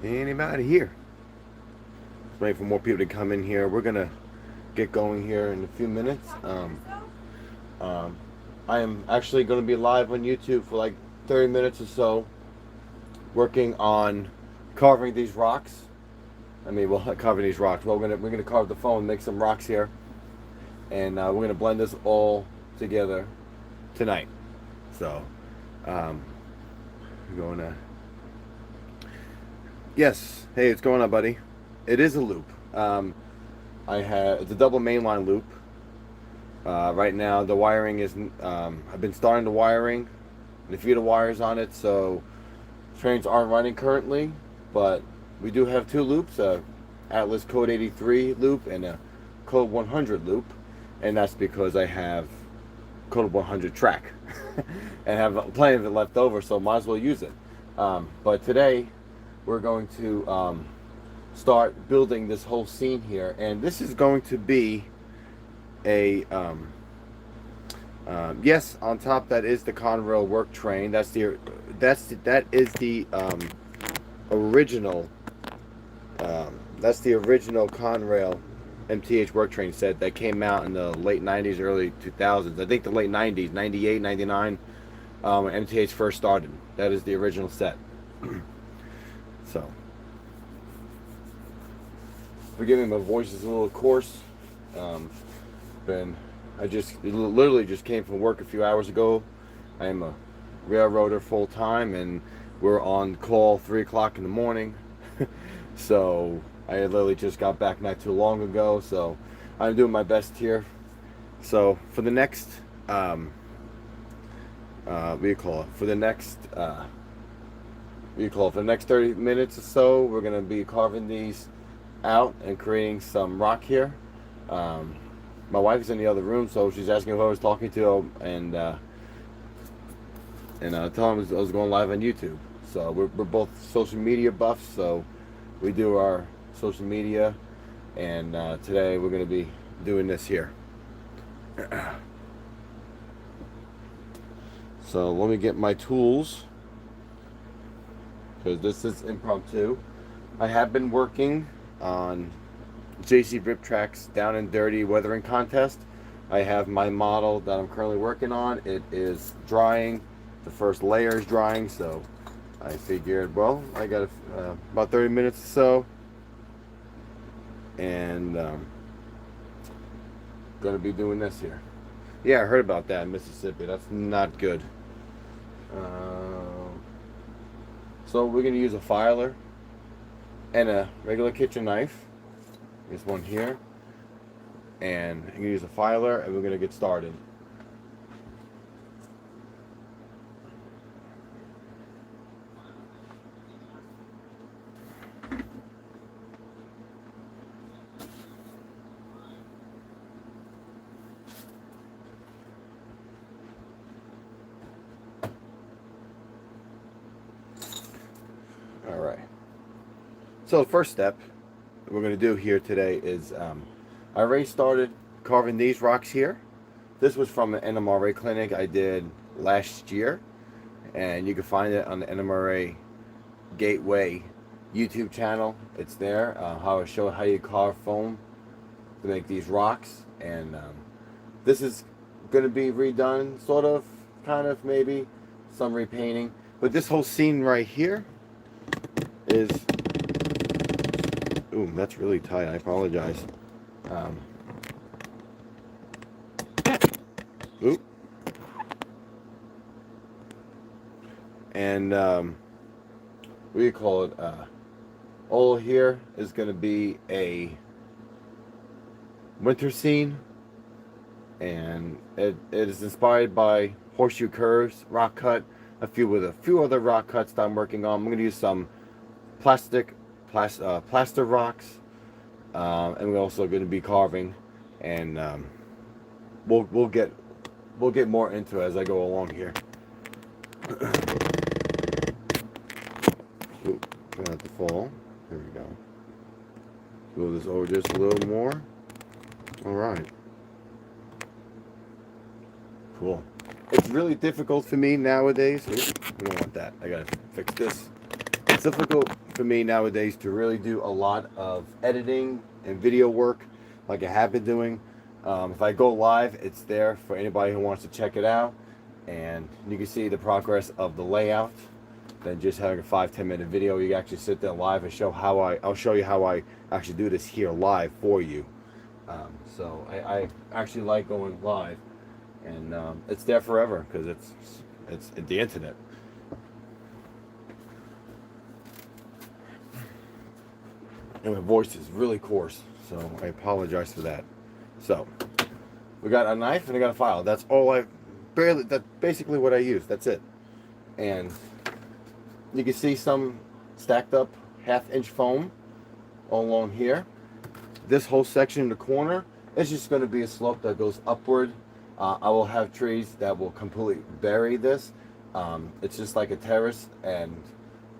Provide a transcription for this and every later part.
Anybody here? Wait for more people to come in here. We're gonna get going here in a few minutes. Um, I am actually going to be live on YouTube for like 30 minutes or so, working on carving these rocks. I mean, well, not carving these rocks. Well, we're gonna carve the phone, make some rocks here, and we're gonna blend this all together tonight. So, um, we're going to. Yes. Hey, what's going on, buddy? It is a loop. It's a double mainline loop. Right now, the wiring is. I've been starting the wiring, and a few of the wires on it, so trains aren't running currently, but we do have two loops: a Atlas Code 83 loop and a Code 100 loop, and that's because I have Code 100 track and have plenty of it left over, so might as well use it. But today, we're going to start building this whole scene here, and this is going to be a yes, on top that is the Conrail work train. That is the original that's the original Conrail MTH work train set that came out in the late 90s, early 2000s. I think the late 90s, 98, 99, when MTH first started. That is the original set. So, forgive me, my voice is a little coarse. I literally just came from work a few hours ago. I am a railroader full time, and we're on call 3 o'clock in the morning. So I literally just got back not too long ago. So I'm doing my best here. So for the next, what do you call it? For the next, what do you call it? For the next 30 minutes or so, we're gonna be carving these out and creating some rock here. My wife is in the other room, so she's asking who I was talking to, and tell him I was going live on YouTube. So we're both social media buffs, so we do our social media, and today we're going to be doing this here. So let me get my tools, because this is impromptu. I have been working on JC Rip Track's Down and Dirty Weathering Contest. I have my model that I'm currently working on. It is drying. The first layer is drying, so I figured, well, I got about 30 minutes or so, and gonna be doing this here. Yeah, I heard about that in Mississippi. That's not good. So we're gonna use a filer and a regular kitchen knife. There's one here, and I'm gonna use a filer, and we're gonna get started. All right. So the first step we're going to do here today is I already started carving these rocks here. This was from an NMRA clinic I did last year, and you can find it on the NMRA Gateway YouTube channel. It's there. How I show how you carve foam to make these rocks, and this is going to be redone, sort of, kind of, maybe some repainting. But this whole scene right here is. Ooh, that's really tight. I apologize. Oop. And what do you call it? All here is going to be a winter scene, and it is inspired by Horseshoe Curves rock cut. A few other rock cuts that I'm working on. I'm going to use some plaster rocks, and we're also going to be carving, and we'll get more into it as I go along here. Ooh, gonna have to fall. There we go. Move this over just a little more. All right. Cool. It's really difficult for me nowadays. Oops, we don't want that. I gotta fix this. It's difficult for me nowadays to really do a lot of editing and video work like I have been doing. If I go live, it's there for anybody who wants to check it out, and you can see the progress of the layout. Than just having a 5-10 minute video. You actually sit there live and show how I'll show you how I actually do this here live for you. So I actually like going live, and it's there forever because it's the internet. And my voice is really coarse, so I apologize for that. So we got a knife and I got a file. That's all that's basically what I use. That's it. And you can see some stacked up 1/2 inch foam all along here. This whole section in the corner is just going to be a slope that goes upward. I will have trees that will completely bury this. It's just like a terrace, and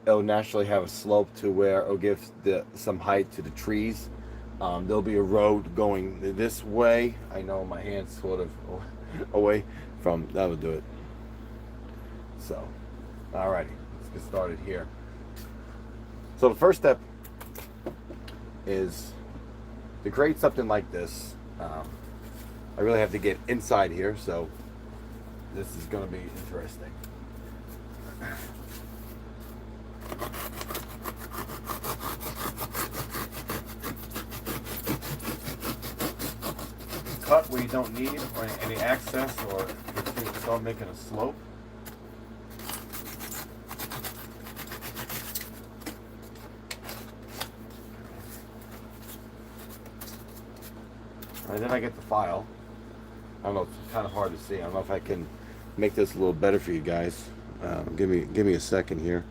it'll naturally have a slope to where it'll give some height to the trees. There'll be a road going this way. I know my hand's sort of away from, that would do it. So, alrighty, let's get started here. So the first step is to create something like this. I really have to get inside here, so this is going to be interesting. Cut where you don't need or any access, or if you start making a slope. And then I get the file. I don't know, it's kind of hard to see. I don't know if I can make this a little better for you guys. Give me a second here.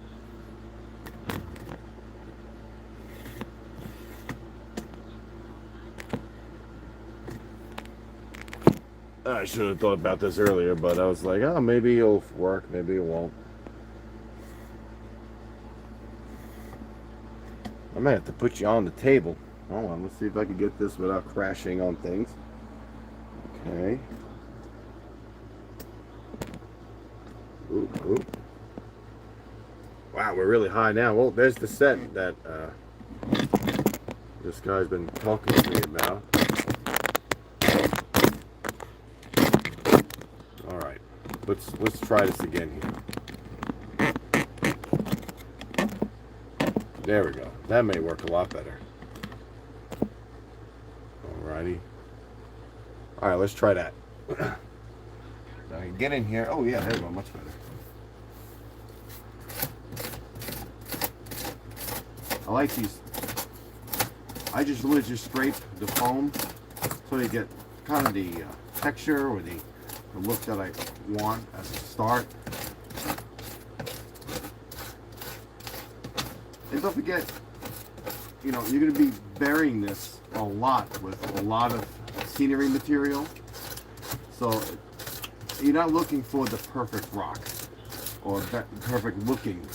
I should have thought about this earlier, but I was like, oh, maybe it'll work, maybe it won't. I might have to put you on the table. Hold on, let's see if I can get this without crashing on things. Okay. Ooh, ooh. Wow, we're really high now. Well, there's the set that this guy's been talking to me about. All right, let's try this again here. There we go. That may work a lot better. Alrighty. Alright, let's try that. Now I can get in here. Oh yeah, there we go, much better. I like these. I just literally just scrape the foam so you get kind of the texture or the look that I want as a start. And don't forget, you know, you're going to be burying this a lot with a lot of scenery material. So you're not looking for the perfect rock or perfect looking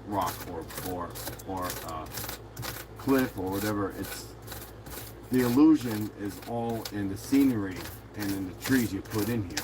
rock or cliff or whatever. It's the illusion is all in the scenery and in the trees you put in here.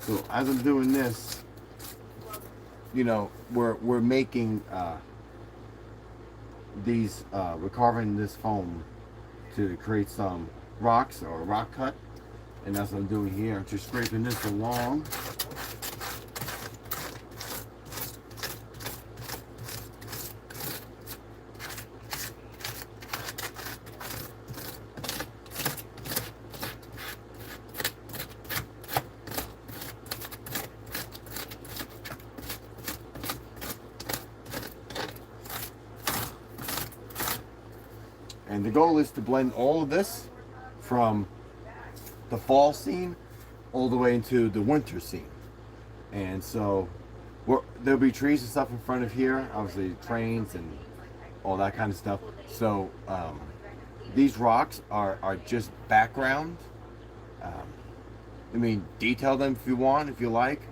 So as I'm doing this, you know, we're making these we're carving this foam to create some rocks or a rock cut, and that's what I'm doing here. I'm just scraping this along. And the goal is to blend all of this from the fall scene all the way into the winter scene. And so there'll be trees and stuff in front of here, obviously trains and all that kind of stuff. So these rocks are just background. I mean, detail them if you want, if you like,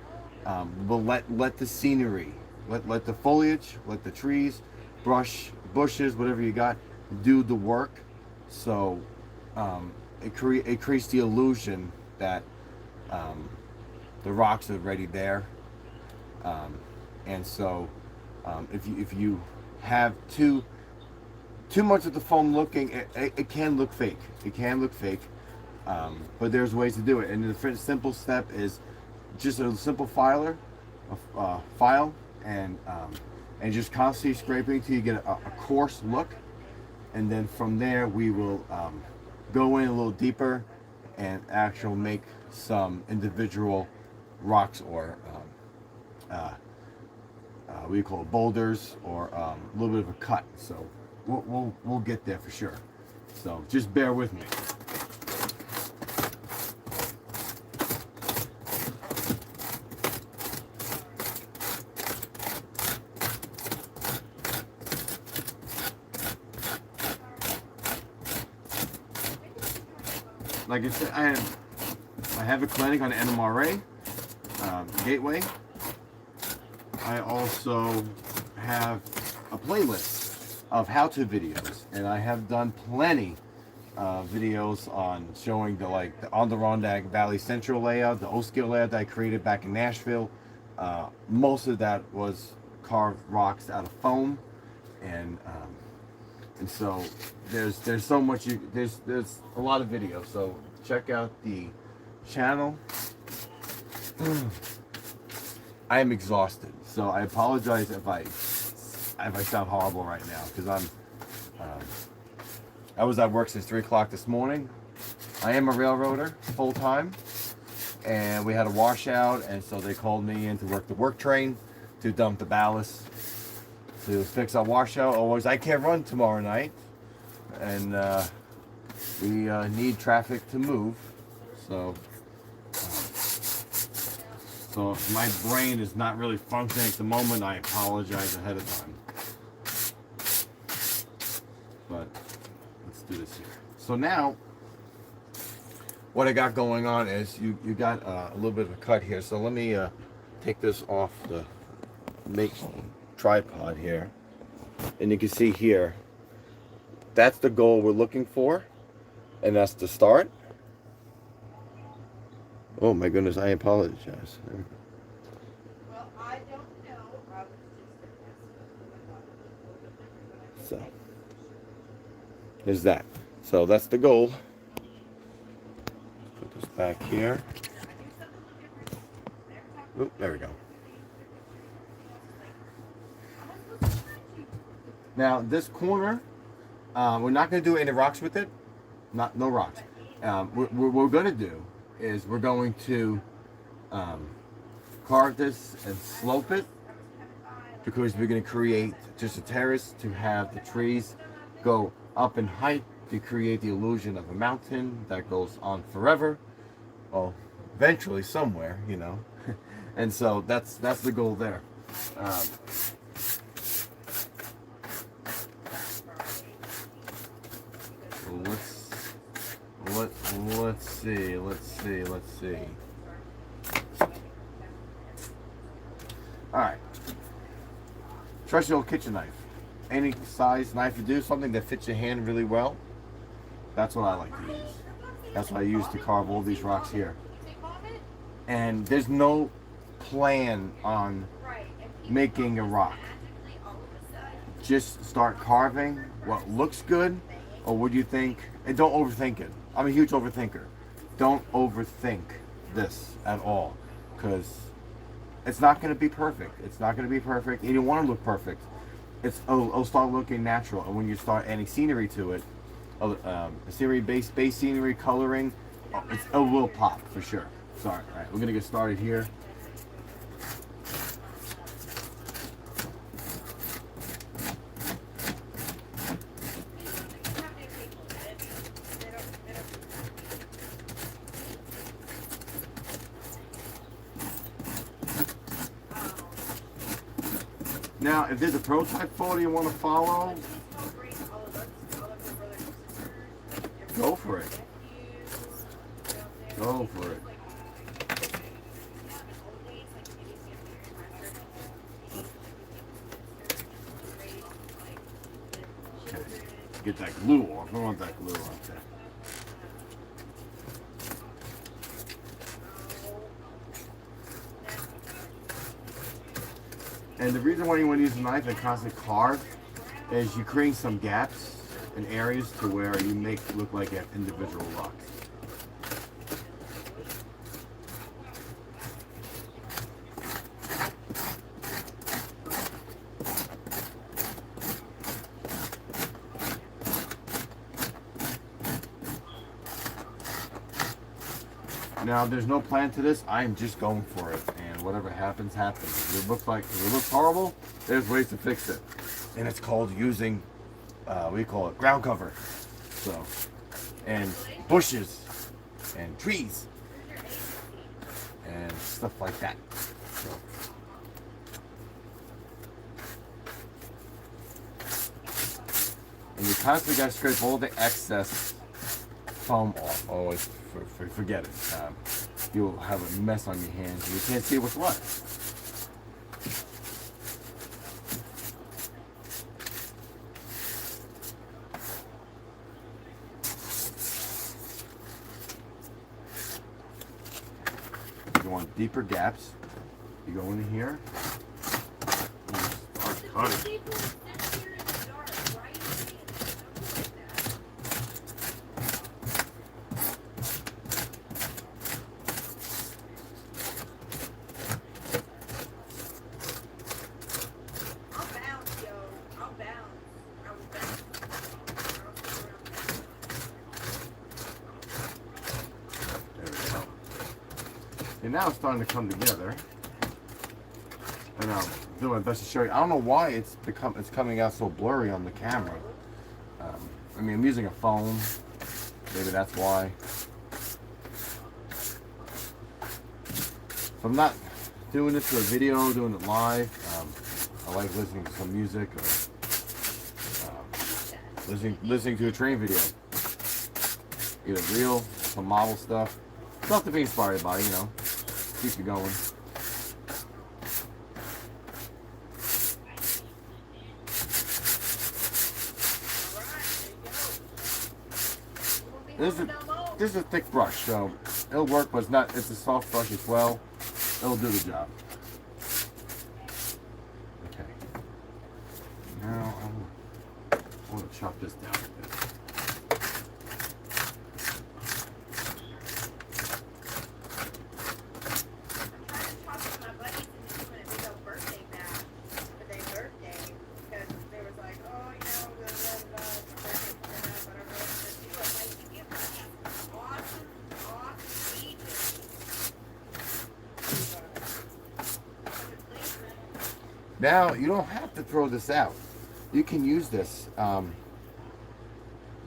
but let the scenery, let the foliage, let the trees, bushes, whatever you got, do the work. So it creates the illusion that the rocks are already there. And so if you have too much of the foam looking, it can look fake. It can look fake. But there's ways to do it, and the simple step is just a simple file, and just constantly scraping till you get a coarse look, and then from there we will go in a little deeper and actually make some individual rocks or what do you call it, boulders, or a little bit of a cut. So we'll get there for sure. So just bear with me. Like I said, I have a clinic on NMRA Gateway. I also have a playlist of how-to videos, and I have done plenty of videos on showing the Adirondack Valley Central layout, the O-scale layout that I created back in Nashville. Most of that was carved rocks out of foam, and so there's so much there's a lot of videos. So check out the channel. I am exhausted, so I apologize if I sound horrible right now, because I was at work since 3 o'clock this morning. I am a railroader full time, and we had a washout, and so they called me in to work the work train to dump the ballast to fix our washout. Otherwise, I can't run tomorrow night, and we need traffic to move. So if my brain is not really functioning at the moment, I apologize ahead of time. But let's do this here. So now, what I got going on is you got a little bit of a cut here. So let me take this off the tripod here, and you can see here, that's the goal we're looking for, and that's the start. Oh my goodness, I apologize. Well, I don't know. I was just So there's that. So that's the goal. Put this back here. Oop, there we go. Now this corner, we're not going to do any rocks with it. No rocks. What we're going to do is we're going to carve this and slope it, because we're going to create just a terrace to have the trees go up in height to create the illusion of a mountain that goes on forever. Well, eventually somewhere, you know. And so that's the goal there. Let's see. All right. Trusty old kitchen knife. Any size knife you do, something that fits your hand really well. That's what I like to use. That's what I use to carve all these rocks here. And there's no plan on making a rock. Just start carving what looks good, or what you think, and don't overthink it. I'm a huge overthinker. Don't overthink this at all, because it's not going to be perfect. It's not going to be perfect. You don't want to look perfect. It'll start looking natural, and when you start adding scenery to it, scenery base scenery coloring, it will pop for sure. So, all right, we're gonna get started here. Now, if there's a prototype photo you want to follow, go for it. Go for it. Okay. Get that glue off. I want that glue off there. And the reason why you want to use a knife and constantly carve is you create some gaps in areas to where you make it look like you have individual rocks. Now, there's no plan to this. I'm just going for it, and whatever happens, happens. If it looks horrible, there's ways to fix it, and it's called using, we call it ground cover, so, and bushes, and trees, and stuff like that. So. And you constantly got to scrape all the excess foam off. Always forget it. You'll have a mess on your hands and you can't see what's what. If you want deeper gaps, you go in here and start cutting. And now it's starting to come together, and I'll do my best to show you. I don't know why it's coming out so blurry on the camera. I mean, I'm using a phone. Maybe that's why. If I'm not doing this for a video, doing it live, I like listening to some music or listening to a train video. Either real, some model stuff. Stuff to be inspired by, you know. Keep you going. This is a thick brush, so it'll work, but it's a soft brush as well. It'll do the job. Okay. Now I want to chop this down a bit. Now, you don't have to throw this out. You can use this.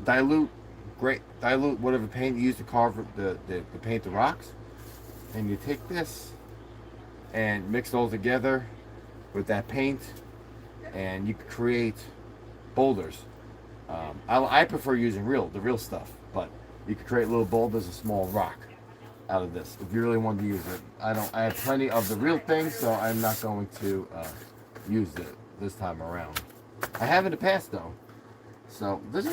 Dilute whatever paint you use to carve the paint the rocks. And you take this and mix it all together with that paint. And you can create boulders. I prefer using the real stuff. But you can create little boulders of small rock out of this if you really want to use it. I have plenty of the real thing, so I'm not going to use it this time around. I have in the past though, so this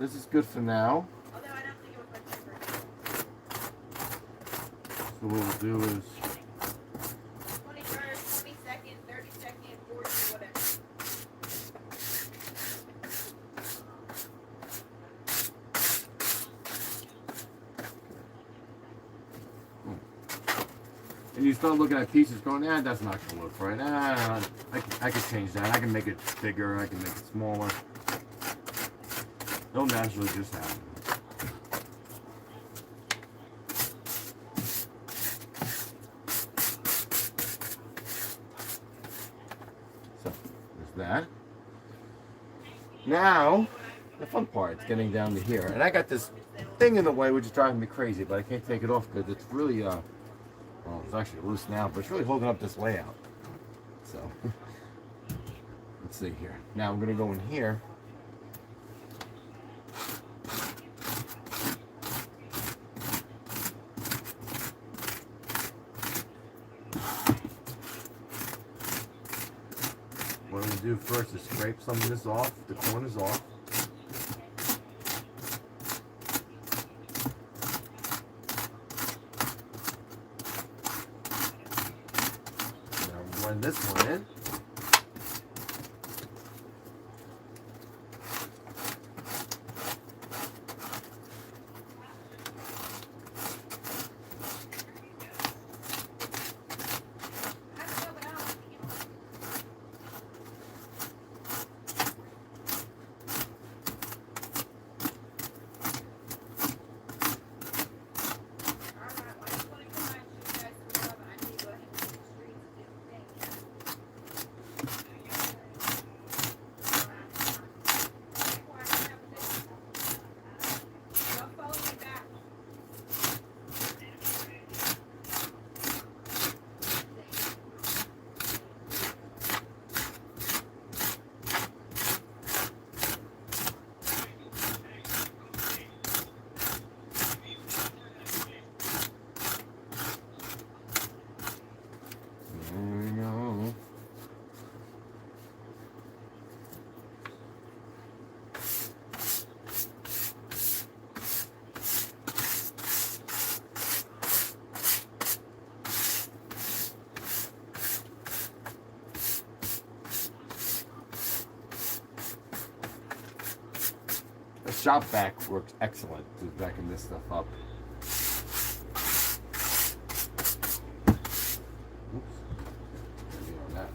is good for now. So what we'll do is 20 seconds, 30 seconds, 40, whatever. and you start looking at pieces going, that's not going to look right. I can change that. I can make it bigger. I can make it smaller. It'll naturally just happen. So, there's that. Now, the fun part is getting down to here. And I got this thing in the way which is driving me crazy, but I can't take it off because it's really, well, it's actually loose now, but it's really holding up this layout. So let's see here. Now I'm gonna go in here. What I'm gonna do first is scrape some of this off, the corners off. Now run this one in. The shop vac works excellent to vacuum this stuff up. Oops. Maybe on that.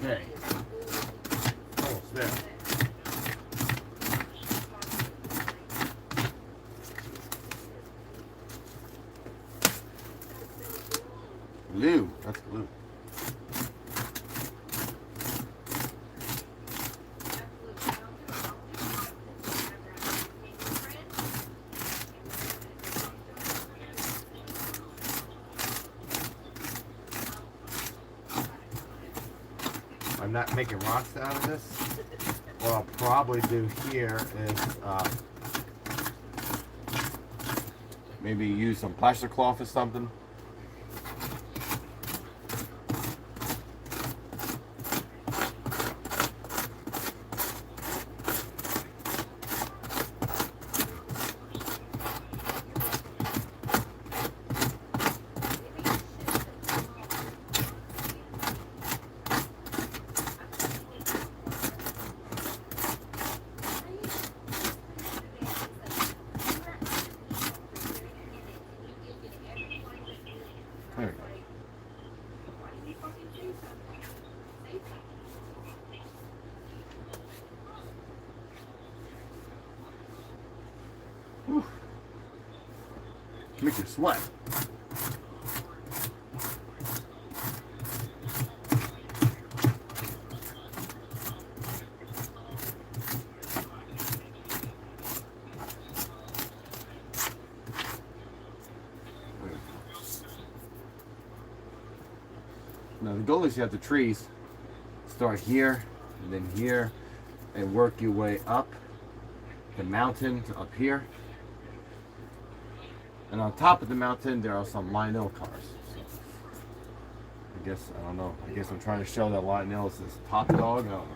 Okay. Almost there. Glue. That's glue. I'm not making rocks out of this. What I'll probably do here is maybe use some plastic cloth or something. There we go. Whew. Make you sweat. Now the goal is you have the trees start here and then here and work your way up the mountain to up here. And on top of the mountain there are some Lionel cars. So I guess, I don't know, I guess I'm trying to show that Lionel is this top dog. I don't know.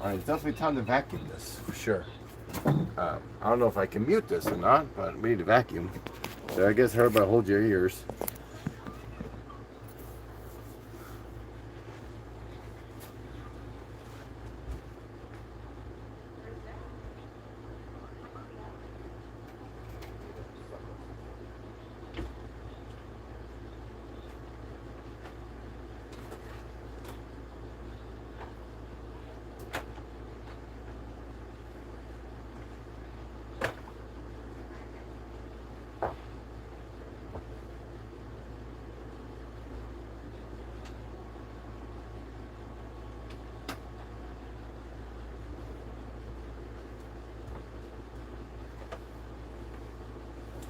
Alright, it's definitely time to vacuum this, for sure. I don't know if I can mute this or not, but we need to vacuum. So I guess Herb, hold your ears.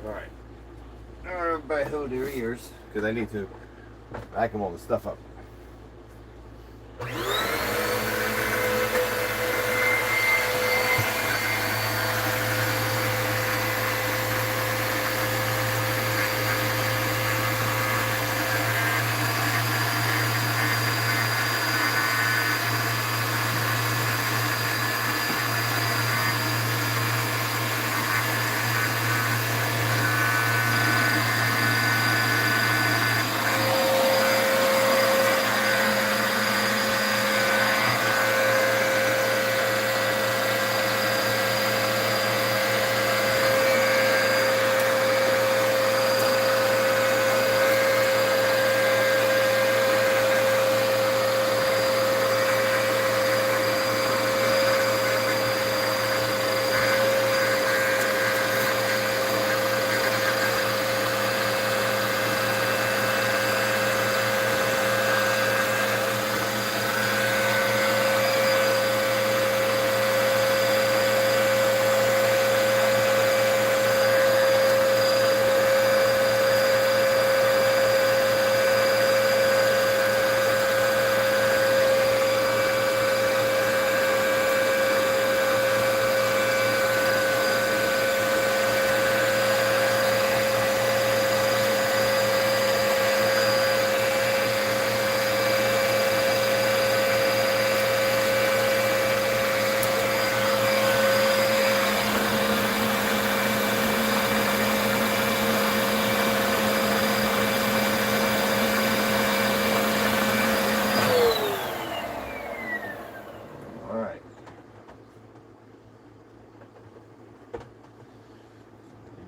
Alright. Everybody hold your ears, because I need to vacuum all this stuff up.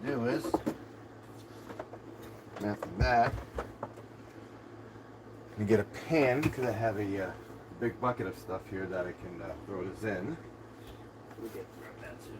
Do is, after that, you get a pan, because I have a big bucket of stuff here that I can throw this in. We get grab that too.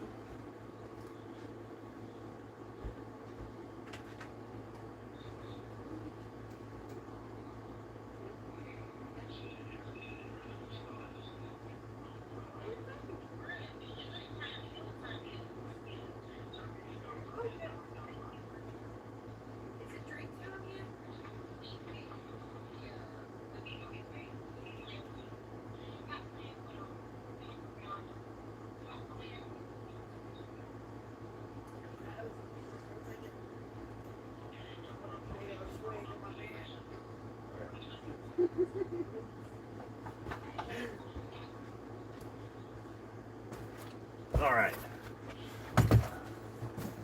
All right.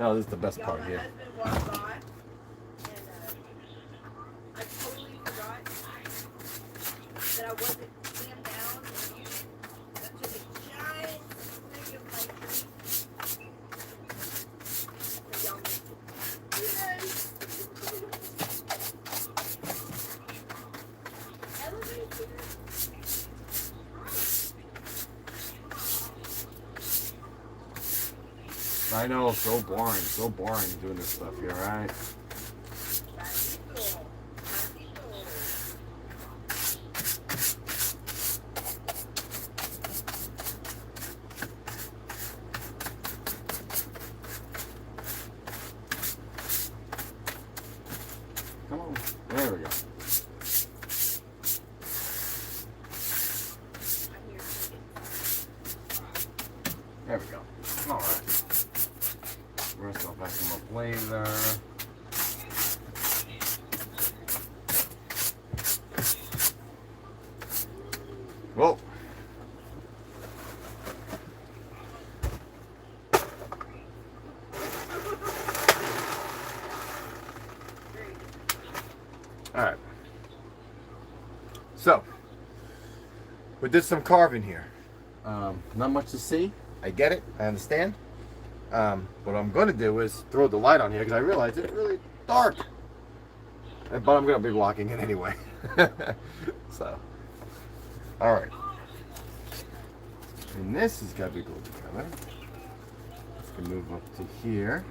Now this is the best part here. My husband walked by, and I totally forgot that I wasn't clammed down and muted. I took a giant swig of my drink. So y'all missed it. Yes. Elevator. I know, so boring doing this stuff here, right? There we go. All right. Rest I'll back them up later. Whoa. All right. So, we did some carving here. Not much to see. I get it. I understand. What I'm going to do is throw the light on here because I realize it's really dark. But I'm going to be blocking it anyway. So, all right. And this has got to be glued together. Let's go move up to here.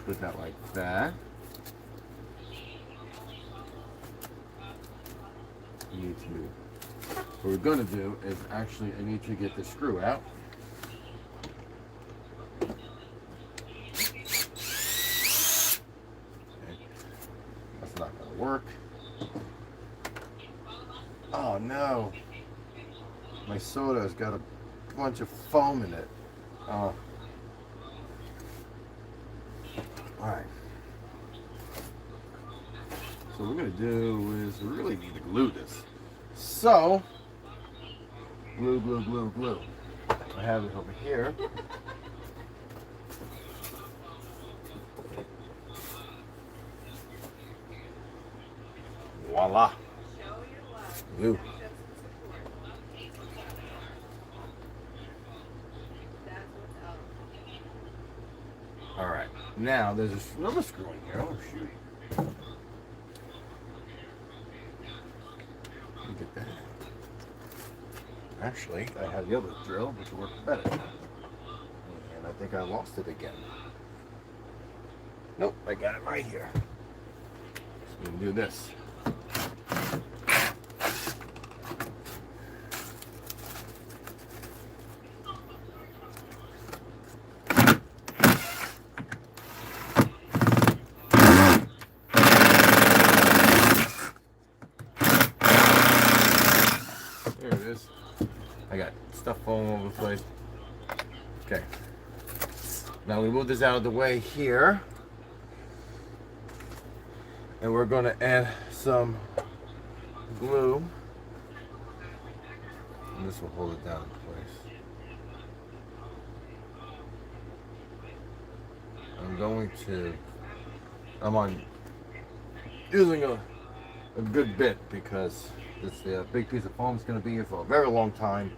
Put that like that. You need to move. What we're going to do is actually, I need to get the screw out. Okay. That's not going to work. Oh no. My soda's got a bunch of foam in it. Oh. Alright. So what we're going to do is we really need to glue this. So, glue, glue, glue, glue. I have it over here. Voila. Glue. Alright, now there's another screw in here. Oh, shoot. Let me get that. Actually, I have the other drill, which works better. And I think I lost it again. Nope, I got it right here. So we can do this. There it is. I got stuff all over the place. Okay. Now we move this out of the way here. And we're going to add some glue. And this will hold it down in place. I'm using a good bit because this big piece of foam is going to be here for a very long time.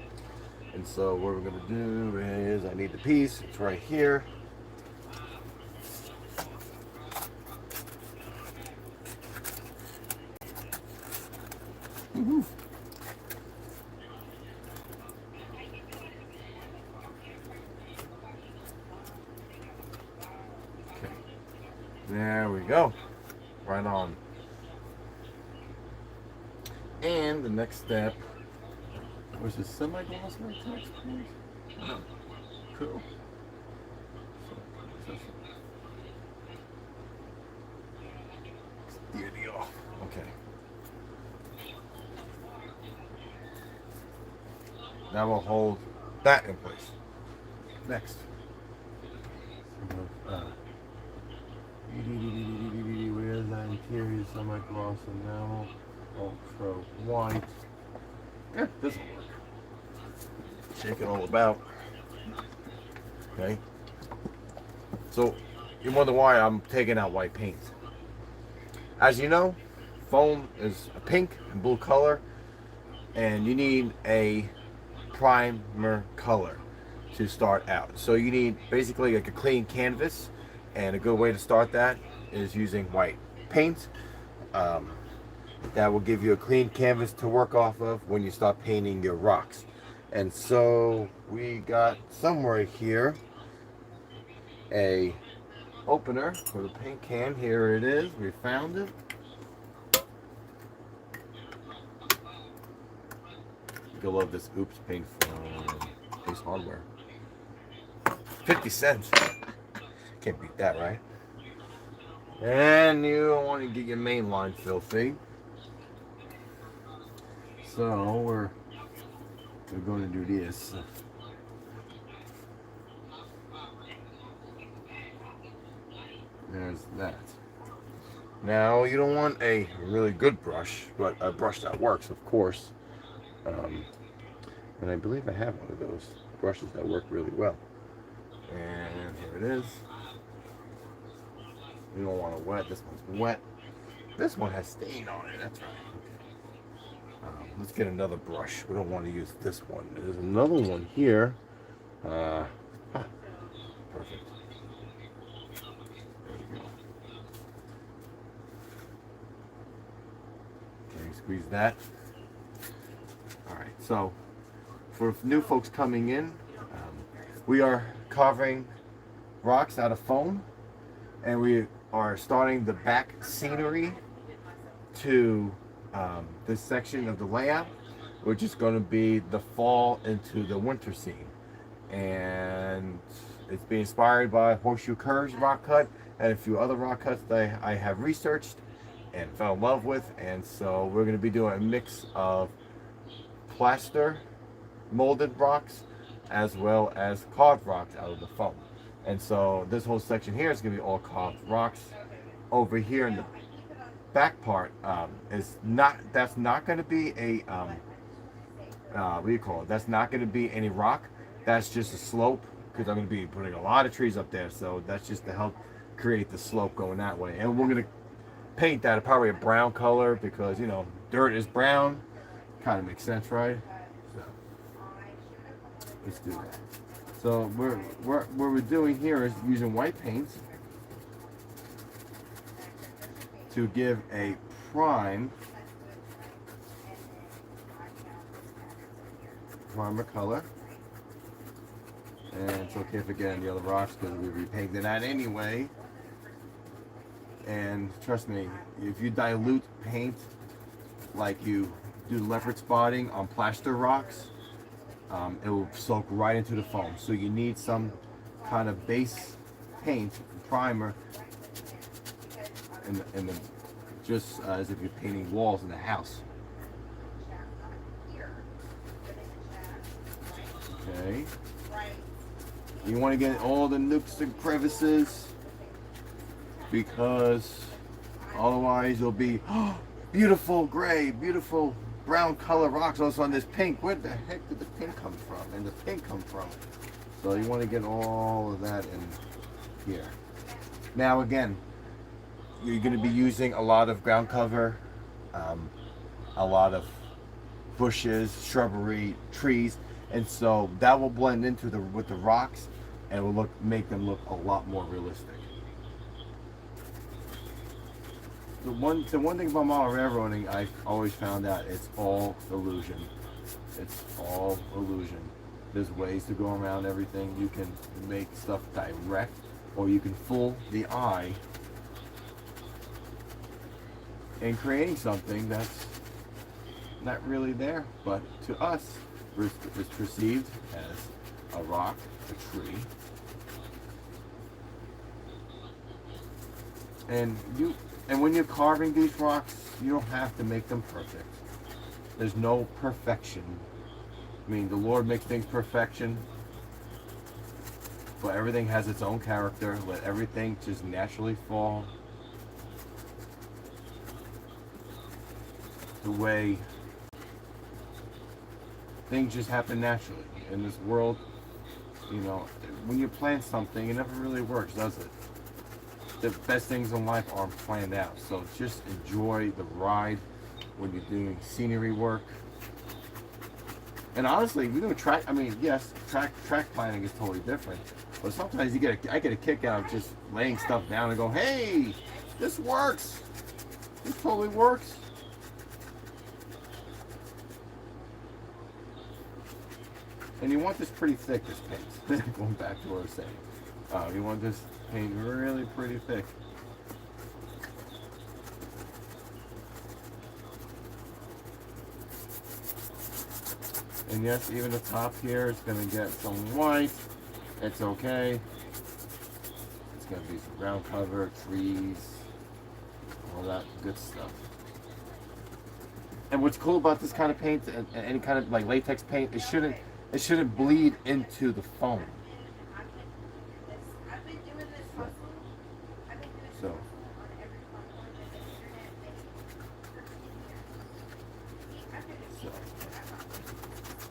And so what we're going to do is I need the piece. It's right here. Woo-hoo. Okay. There we go. Right on. And the next step was this semi-gloss right next, please. No. Cool. So, the deal. Okay. That will hold that in place. Next. Where's that interior semi-gloss enamel? Ultra white. Yeah, this will work. Shake it all about. Okay. So you wonder why I'm taking out white paint. As you know, foam is a pink and blue color, and you need a primer color to start out. So you need basically like a clean canvas, and a good way to start that is using white paint. That will give you a clean canvas to work off of when you start painting your rocks. And so we got somewhere here a opener for the paint can. Here it is. We found it. You'll love this Oops paint from Ace Hardware. 50 cents. Can't beat that, right? And you don't want to get your main line filthy. So we're going to do this. There's that. Now, you don't want a really good brush, but a brush that works, of course. And I believe I have one of those brushes that work really well. And here it is. You don't want to wet. This one's wet. This one has stain on it. That's right. Let's get another brush. We don't want to use this one. There's another one here. Perfect. There we go. Okay, squeeze that. All right. So, for new folks coming in, we are carving rocks out of foam, and we are starting the back scenery to this section of the layout, which is going to be the fall into the winter scene. And it's being inspired by Horseshoe Curves rock cut and a few other rock cuts that I have researched and fell in love with. And so we're going to be doing a mix of plaster molded rocks as well as carved rocks out of the foam. And so this whole section here is going to be all carved rocks. Over here in the back part that's not going to be a what do you call it? That's not going to be any rock. That's just a slope, because I'm going to be putting a lot of trees up there. So that's just to help create the slope going that way. And we're going to paint that probably a brown color, because you know dirt is brown. Kind of makes sense, right? So let's do that. So what we're doing here is using white paint to give a primer color. And it's okay if we get any other rocks, because we repainted that anyway. And trust me, if you dilute paint like you do leopard spotting on plaster rocks, it will soak right into the foam. So you need some kind of base paint primer, and just as if you're painting walls in a house. Okay. You want to get all the nooks and crevices, because otherwise you'll be beautiful gray, beautiful brown color rocks. Also on this pink. Where the heck did the pink come from? And the pink come from? So you want to get all of that in here. Now again, you're going to be using a lot of ground cover, a lot of bushes, shrubbery, trees, and so that will blend into with the rocks, and will make them look a lot more realistic. The one thing about model railroading, I've always found out, it's all illusion. It's all illusion. There's ways to go around everything. You can make stuff direct, or you can fool the eye in creating something that's not really there, but to us is perceived as a rock, a tree. And when you're carving these rocks, you don't have to make them perfect. There's no perfection. I mean, the Lord makes things perfection, but everything has its own character. Let everything just naturally fall the way things just happen naturally in this world. You know, when you plan something, it never really works, does it? The best things in life aren't planned out. So just enjoy the ride when you're doing scenery work. And honestly, we do track. I mean, yes, track planning is totally different. But sometimes I get a kick out of just laying stuff down and go, hey, this works. This totally works. And you want this pretty thick, this paint. Going back to what I was saying. You want this paint really pretty thick. And yes, even the top here is going to get some white. It's okay. It's going to be some ground cover, trees, all that good stuff. And what's cool about this kind of paint, and any kind of like latex paint, it shouldn't bleed into the foam. I've been doing this hustle. I've been doing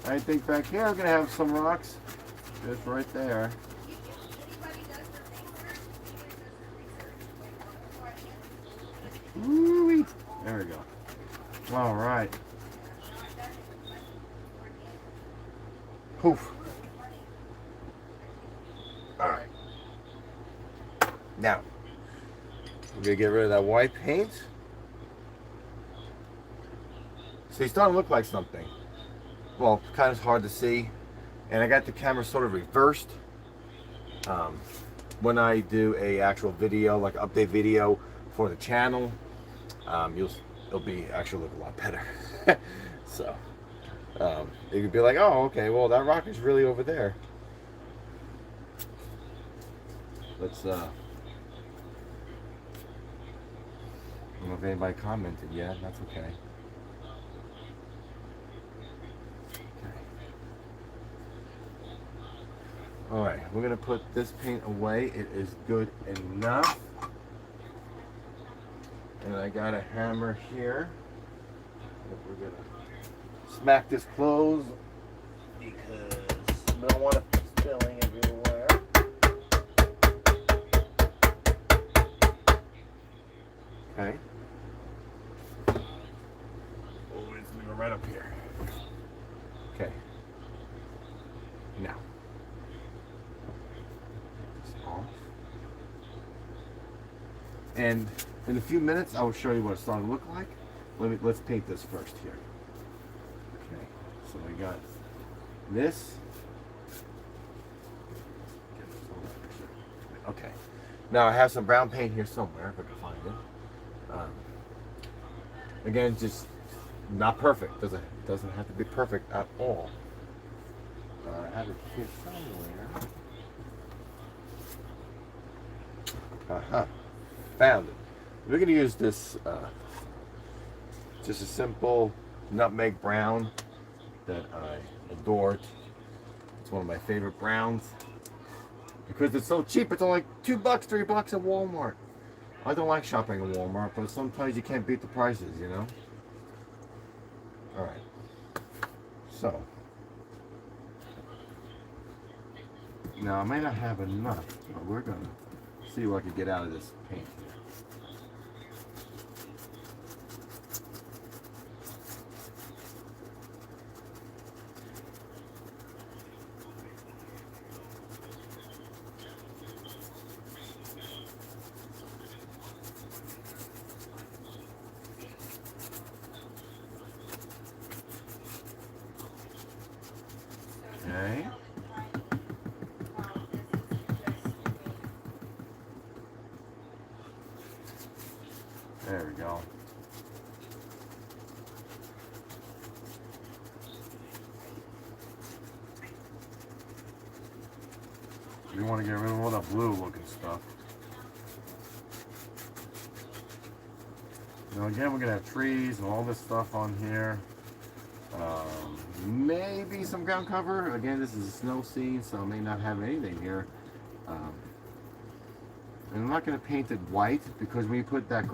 I think back here I'm gonna have some rocks. Just right there. Anybody does their research, Woo-wee. There we go. All right. Poof. All right. Now, we're gonna get rid of that white paint. So he's starting to look like something. Well, kind of hard to see. And I got the camera sort of reversed. When I do a actual video, like update video for the channel, it'll be actually look a lot better. So you could be like, oh, okay, well that rock is really over there. Let's I don't know if anybody commented yet. That's okay. All right, we're gonna put this paint away. It is good enough. And I got a hammer here. We're gonna smack this closed because we don't want it spilling everywhere. Okay. Oh, it's leaving right up here. Okay. Now. And in a few minutes, I will show you what it's starting to look like. Let's paint this first here. Okay, so we got this. Okay, now I have some brown paint here somewhere if I can find it. Again, just not perfect. Doesn't have to be perfect at all. I have it here somewhere. Uh-huh. Found it. We're going to use this, just a simple nutmeg brown that I adored. It's one of my favorite browns because it's so cheap. It's only like $2, $3 at Walmart. I don't like shopping at Walmart, but sometimes you can't beat the prices, you know? All right. So now I may not have enough, but we're going to see what I can get out of this paint here. Okay. There we go. We want to get rid of all that blue looking stuff. Now again, we're going to have trees and all this stuff on here. Maybe some ground cover. Again, this is a snow scene, so I may not have anything here. And I'm not going to paint it white because when you put that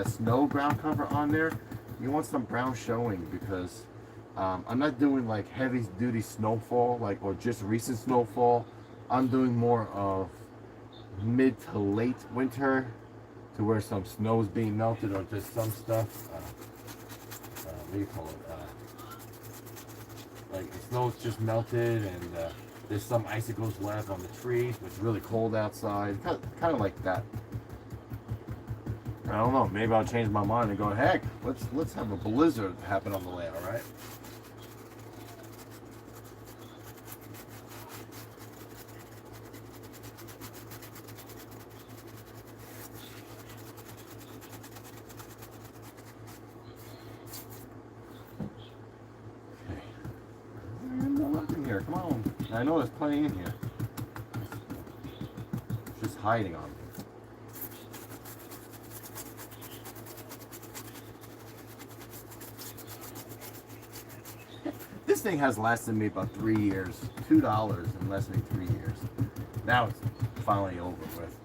snow ground cover on there, you want some brown showing because I'm not doing like heavy duty snowfall or just recent snowfall. I'm doing more of mid to late winter to where some snow is being melted or just some stuff. What do you call it? Like the snow's just melted and there's some icicles left on the trees, but it's really cold outside. Kind of like that. I don't know. Maybe I'll change my mind and go, heck, let's have a blizzard happen on the way. All right. Here, come on. I know there's plenty in here. It's just hiding on me. This thing has lasted me about 3 years. $2 in less than 3 years. Now it's finally over with.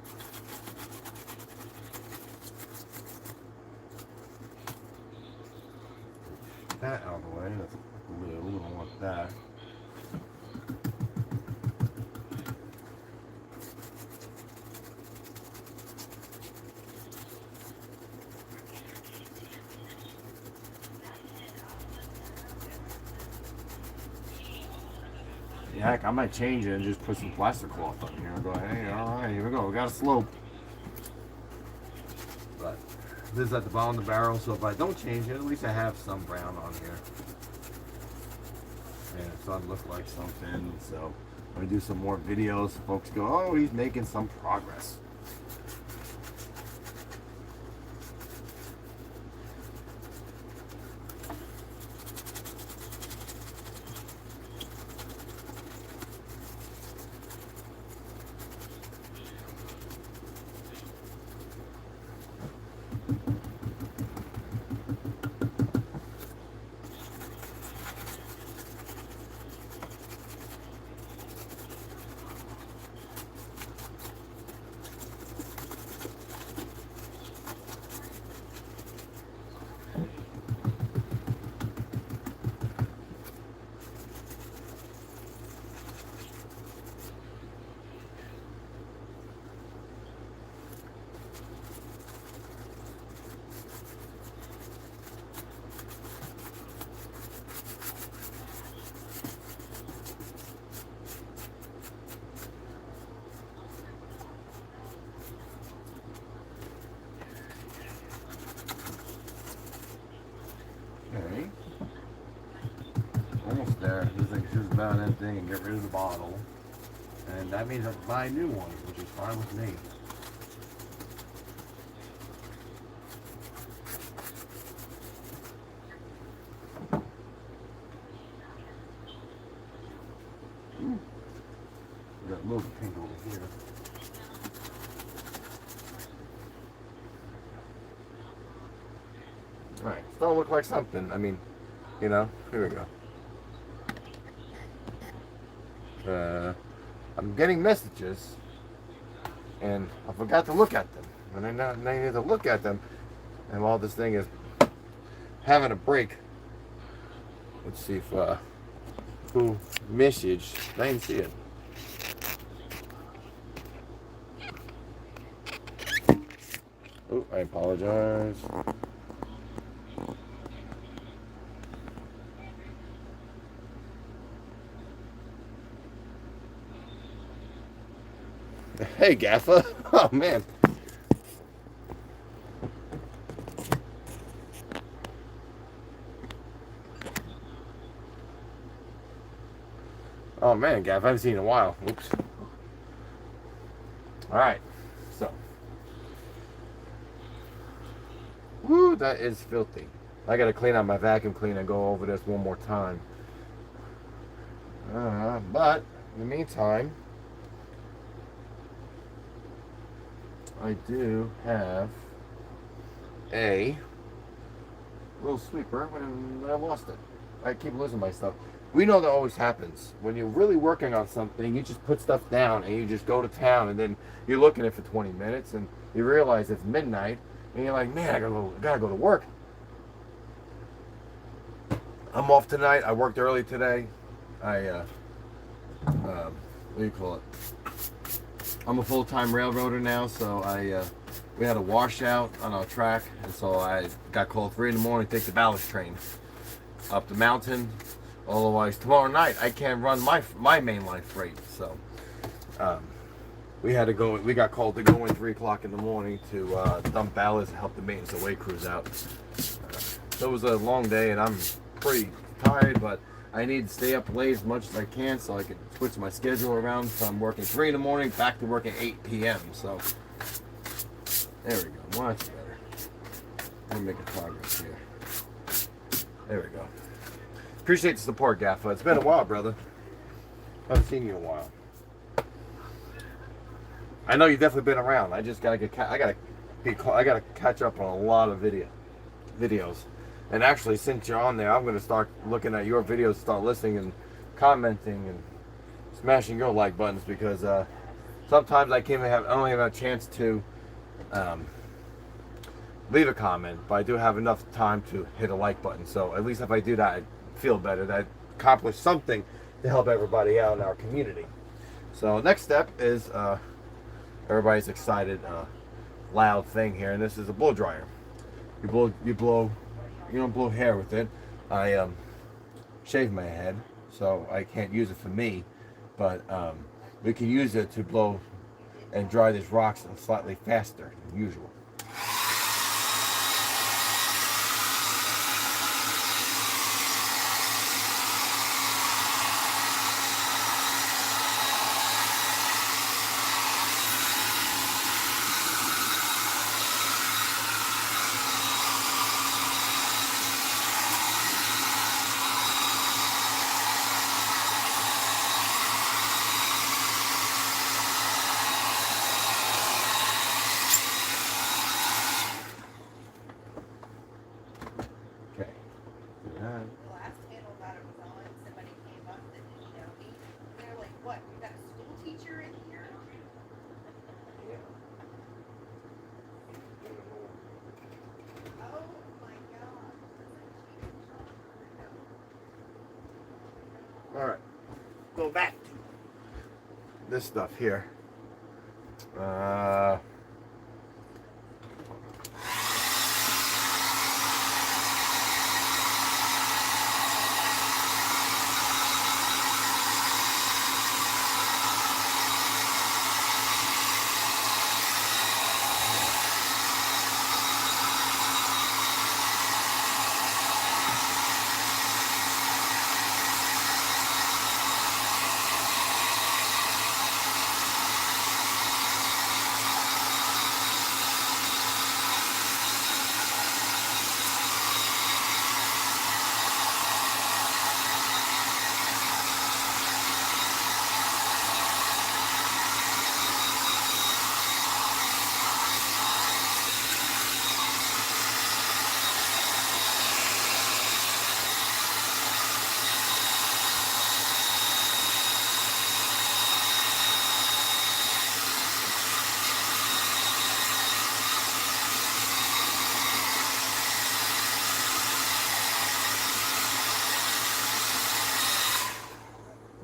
That out of the way. That's blue. We don't want that. heck, I might change it and just put some plastic cloth on here and go, hey, all right, here we go. We got a slope. But this is at the bottom of the barrel, so if I don't change it, at least I have some brown on here. And it's starting to look like something. So I'm gonna do some more videos. Folks go, oh, he's making some progress. Okay. Almost there. Just like just about anything and get rid of the bottle. And that means I have to buy a new one, which is fine with me. We got a little pink over here. Alright, it's starting to look like something. I mean, you know, here we go. I'm getting messages, and I forgot to look at them. And I need to look at them, and while this thing is having a break, let's see if who messaged. I didn't see it. Oh, I apologize. Hey, Gaffa. Oh, man. Oh, man, Gaff. I haven't seen you in a while. Oops. All right. So. Woo, that is filthy. I got to clean out my vacuum cleaner and go over this one more time. But, in the meantime, I do have a little sweeper, and I lost it. I keep losing my stuff. We know that always happens. When you're really working on something, you just put stuff down and you just go to town, and then you're looking at it for 20 minutes and you realize it's midnight and you're like, man, I gotta go to work. I'm off tonight. I worked early today. What do you call it? I'm a full-time railroader now, so we had a washout on our track, and so I got called 3 in the morning to take the ballast train up the mountain. Otherwise, tomorrow night I can't run my mainline freight. So we had to go. We got called to go in 3 o'clock in the morning to dump ballast and help the maintenance away crews out. So it was a long day, and I'm pretty tired, but I need to stay up late as much as I can so I can switch my schedule around. So I'm working 3 in the morning, back to work at 8 p.m. So there we go. Much better. We're making progress here. There we go. Appreciate the support, Gaffa. It's been a while, brother. I haven't seen you in a while. I know you've definitely been around. I just gotta I gotta catch up on a lot of videos. And actually, since you're on there, I'm going to start looking at your videos, start listening and commenting and smashing your like buttons, because sometimes I only have a chance to leave a comment, but I do have enough time to hit a like button. So at least if I do that, I feel better that I accomplished something to help everybody out in our community. So next step is everybody's excited loud thing here, and this is a blow dryer. You don't blow hair with it. I shave my head, so I can't use it for me. but we can use it to blow and dry these rocks slightly faster than usual. Okay. The last panel that I was on, somebody came up that didn't know me. And they're like, what? We got a school teacher in here? Oh my god. All right. Go back to this stuff here.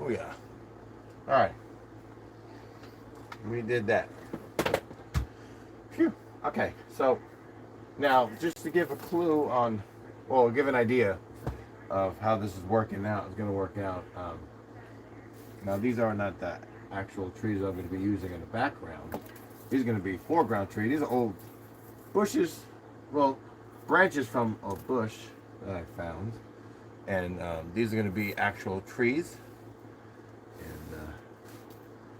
Oh yeah. All right. We did that. Phew. Okay. So now, just to give a clue on, well, give an idea of how this is working out. It's going to work out. Now, these are not the actual trees I'm going to be using in the background. These are going to be foreground trees. These are old bushes, well, branches from a bush that I found, and these are going to be actual trees.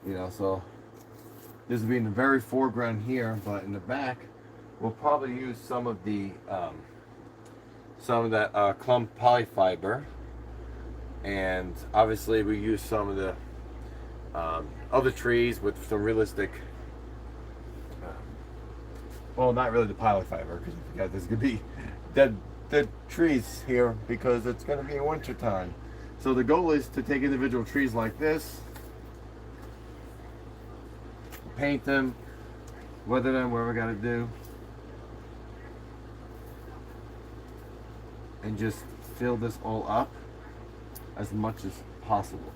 You know, so this will be in the very foreground here, but in the back, we'll probably use some of that clump polyfiber, and obviously we use some of the other trees with some realistic. Well, not really the polyfiber, because I forgot there's gonna be dead trees here because it's gonna be winter time. So the goal is to take individual trees like this, paint them, weather them, whatever we gotta do, and just fill this all up as much as possible.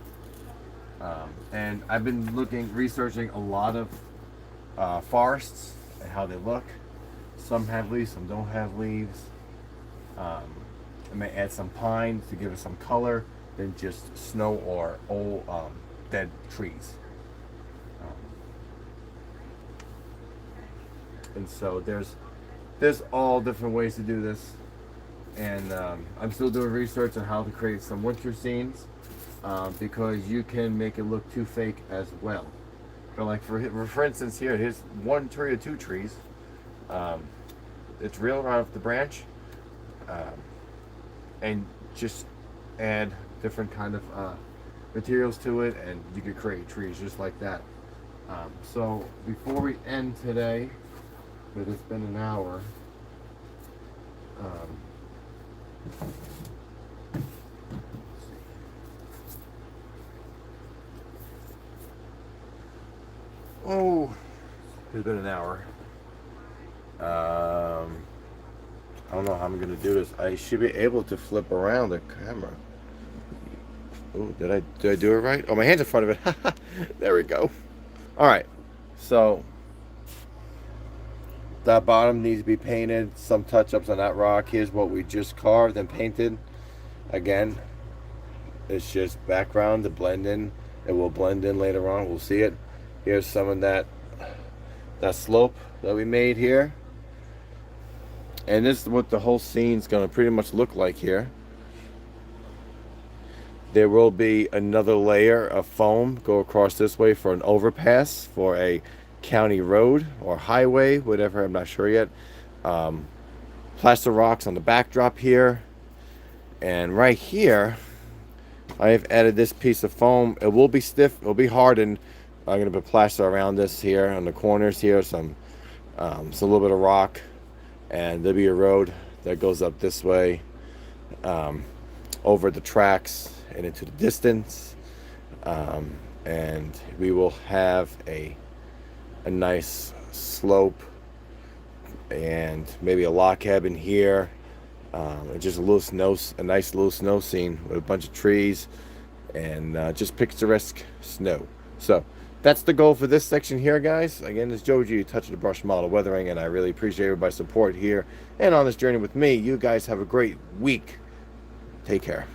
And I've been researching a lot of forests and how they look. Some have leaves, some don't have leaves. I may add some pines to give it some color than just snow or old dead trees. And so there's all different ways to do this, and I'm still doing research on how to create some winter scenes, because you can make it look too fake as well. But like for instance here, here's one tree or two trees. It's real right off the branch, and just add different kind of materials to it, and you could create trees just like that. So before we end today, but it's been an hour. Oh, it's been an hour. I don't know how I'm gonna do this. I should be able to flip around the camera. Oh, did I do it right? Oh, my hand's in front of it. There we go. All right, so that bottom needs to be painted. Some touch-ups on that rock. Here's what we just carved and painted. Again, it's just background to blend in It will blend in later on. We'll see it. Here's some of that slope that we made here. And this is what the whole scene's going to pretty much look like here. There will be another layer of foam go across this way for an overpass for a county road or highway, whatever, I'm not sure yet. Plaster rocks on the backdrop here. And right here, I have added this piece of foam. It will be stiff, it will be hardened. I'm going to put plaster around this here on the corners here, some a little bit of rock. And there'll be a road that goes up this way, over the tracks and into the distance, and we will have a nice slope and maybe a log cabin here, and just a nice little snow scene with a bunch of trees and just picturesque snow. So that's the goal for this section here, guys. Again, this is Joe G, Touch of the Brush Model Weathering, and I really appreciate everybody's support here and on this journey with me. You guys have a great week. Take care.